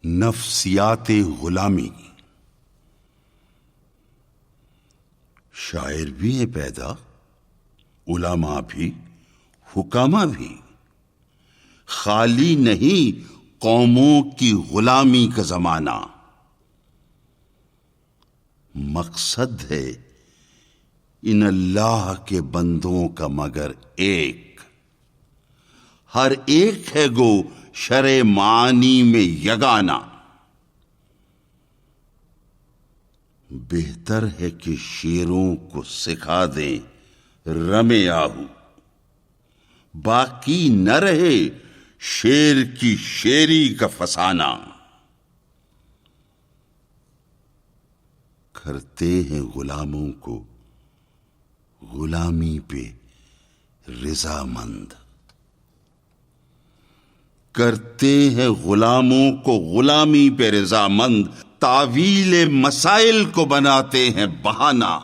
نفسیات غلامی. شاعر بھی ہیں پیدا، علماء بھی، حکامہ بھی. خالی نہیں قوموں کی غلامی کا زمانہ. مقصد ہے ان اللہ کے بندوں کا مگر ایک، ہر ایک ہے گو شرع معانی میں یگانہ. بہتر ہے کہ شیروں کو سکھا دیں رم آہو، باقی نہ رہے شیر کی شیری کا فسانہ. کرتے ہیں غلاموں کو غلامی پہ رضامند، کرتے ہیں غلاموں کو غلامی پہ رضامند. تعویل مسائل کو بناتے ہیں بہانہ.